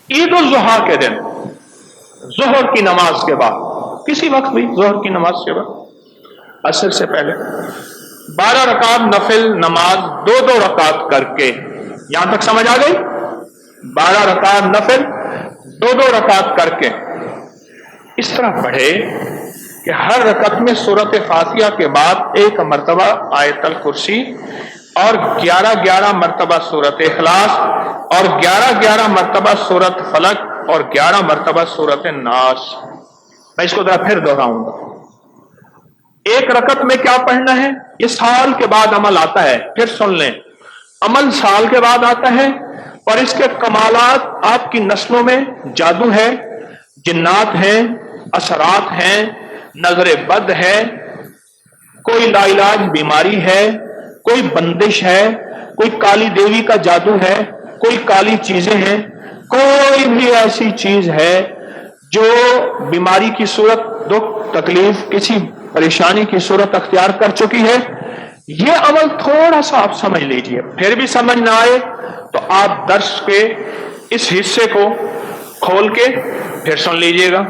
عید الاضحیٰ کے دن ظہر کی نماز کے بعد، کسی وقت بھی ظہر کی نماز کے بعد عصر سے پہلے 12 رکعت نفل نماز 2 رکعت کر کے، یہاں تک سمجھ آ گئی؟ 12 رکعت نفل 2 رکعت کر کے اس طرح پڑھے کہ ہر رکعت میں سورۃ فاتحہ کے بعد 1 مرتبہ آیت الکرسی اور 11 مرتبہ سورۃ اخلاص اور 11 مرتبہ سورۃ فلق اور 11 مرتبہ سورۃ ناس۔ میں اس کو ذرا پھر دہراؤں گا۔ ایک رکعت میں کیا پڑھنا ہے؟ یہ سال کے بعد عمل آتا ہے، پھر سن لیں، عمل سال کے بعد آتا ہے اور اس کے کمالات آپ کی نسلوں میں جادو ہے، جنات ہیں، اثرات ہیں، نظر بد ہے، کوئی لاعلاج بیماری ہے، کوئی بندش ہے، کوئی کالی دیوی کا جادو ہے، کوئی کالی چیزیں ہیں، کوئی بھی ایسی چیز ہے جو بیماری کی صورت، دکھ تکلیف، کسی پریشانی کی صورت اختیار کر چکی ہے، یہ عمل تھوڑا سا آپ سمجھ لیجئے، پھر بھی سمجھ نہ آئے تو آپ درس کے اس حصے کو کھول کے پھر سن لیجئے گا۔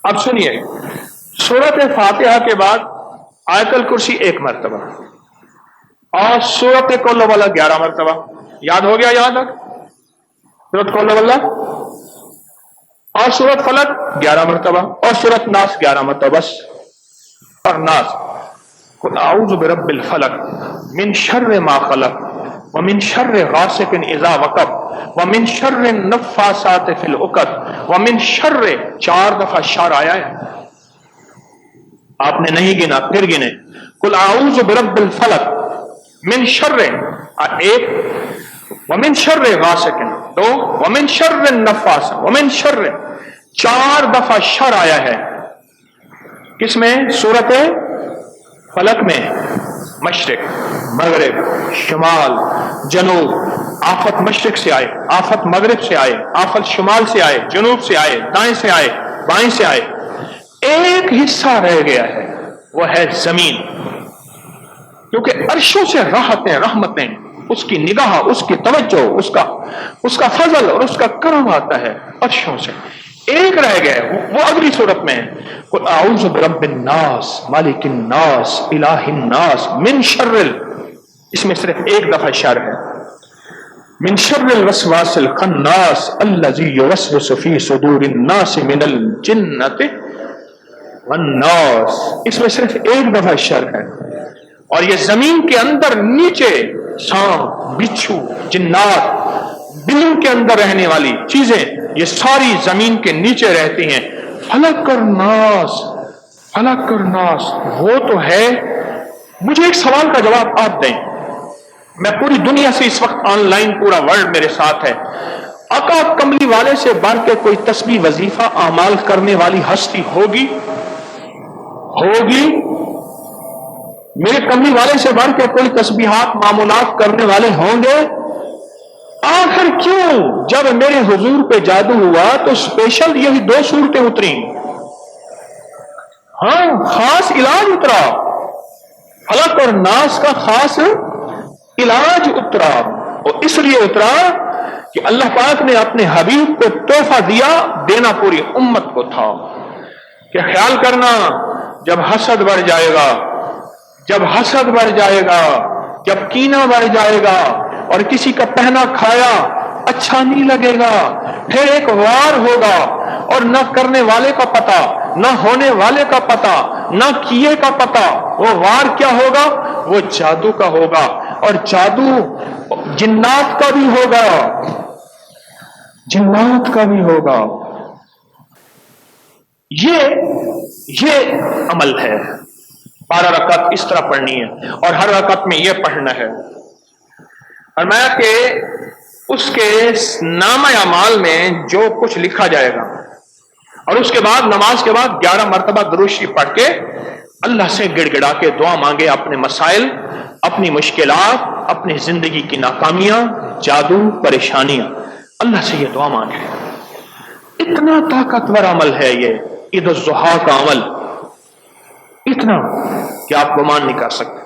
اب سنیے، سورۃ فاتحہ کے بعد آیت الکرسی 1 مرتبہ اور سورۃ قل واللہ 11 مرتبہ، یاد ہو گیا یہاں تک؟ سورۃ قل واللہ اور سورۃ فلق 11 مرتبہ اور سورۃ ناس 11 مرتبہ بس۔ اور ناس، قل اعوذ برب الفلق من شر ما خلق ومن شر غاسق اذا وقب ومن شر النفاثات فی العقد ومن شر، 4 دفعہ شر آیا ہے، آپ نے نہیں گنا، پھر گنے، قل اعوذ برب الفلق من شر 1 ومن شر غاسق 2 ومن شر النفاث ومن شر، 4 دفعہ شر آیا ہے۔ کس میں؟ سورۃ فلق میں، مشرق، مغرب، شمال، جنوب، آفت مشرق سے آئے، آفت مغرب سے آئے، آفت شمال سے آئے، جنوب سے آئے، دائیں سے آئے، بائیں سے آئے، ایک حصہ رہ گیا ہے، وہ ہے زمین، کیونکہ عرشوں سے راحتیں، رحمتیں، اس کی نگاہ، اس کی توجہ، اس کا فضل اور اس کا کرم آتا ہے عرشوں سے۔ ایک رہ گئے، وہ اگلی صورت میں ہے، قل اعوذ برب الناس مالک الناس الہ الناس من شر اس میں صرف 1 دفعہ شر ہے، من شر الوسواس الخناس الذی یوسوس فی صدور الناس من الجنۃ والناس، اس میں صرف 1 دفعہ شر ہے۔ اور یہ زمین کے اندر نیچے سانپ، بچھو، جنات، بلوں کے اندر رہنے والی چیزیں، یہ ساری زمین کے نیچے رہتی ہیں۔ فلق اور ناس، فلق اور ناس وہ تو ہے۔ مجھے ایک سوال کا جواب آپ دیں، میں پوری دنیا سے اس وقت آن لائن، پورا ورلڈ میرے ساتھ ہے، آقا کملی والے سے بڑھ کے کوئی تسبیح وظیفہ اعمال کرنے والی ہستی ہوگی؟ میرے کملی والے سے بڑھ کے کوئی تسبیحات معمولات کرنے والے ہوں گے؟ آخر کیوں جب میرے حضور پہ جادو ہوا تو اسپیشل یہی 2 صورتیں اتری، ہاں خاص علاج اترا، فلق اور ناس کا خاص علاج اترا، اور اس لیے اترا کہ اللہ پاک نے اپنے حبیب کو تحفہ دیا، دینا پوری امت کو تھا کہ خیال کرنا، جب حسد بڑھ جائے گا، جب حسد بڑھ جائے گا، جب کینہ بڑھ جائے گا اور کسی کا پہنا کھایا اچھا نہیں لگے گا، پھر ایک وار ہوگا اور نہ کرنے والے کا پتہ، نہ ہونے والے کا پتہ، نہ کیے کا پتہ، وہ وار کیا ہوگا؟ وہ جادو کا ہوگا، اور جادو جنات کا بھی ہوگا، جنات کا بھی ہوگا۔ یہ عمل ہے، 12 رکعت اس طرح پڑھنی ہے اور ہر رکعت میں یہ پڑھنا ہے۔ فرمایا کہ اس کے نامہ اعمال میں جو کچھ لکھا جائے گا، اور اس کے بعد نماز کے بعد 11 مرتبہ درود شریف پڑھ کے اللہ سے گڑ گڑا کے دعا مانگے، اپنے مسائل، اپنی مشکلات، اپنی زندگی کی ناکامیاں، جادو، پریشانیاں، اللہ سے یہ دعا مانگے۔ اتنا طاقتور عمل ہے یہ عید الاضحیٰ کا عمل، اتنا کہ آپ گمان نہیں کر سکتے۔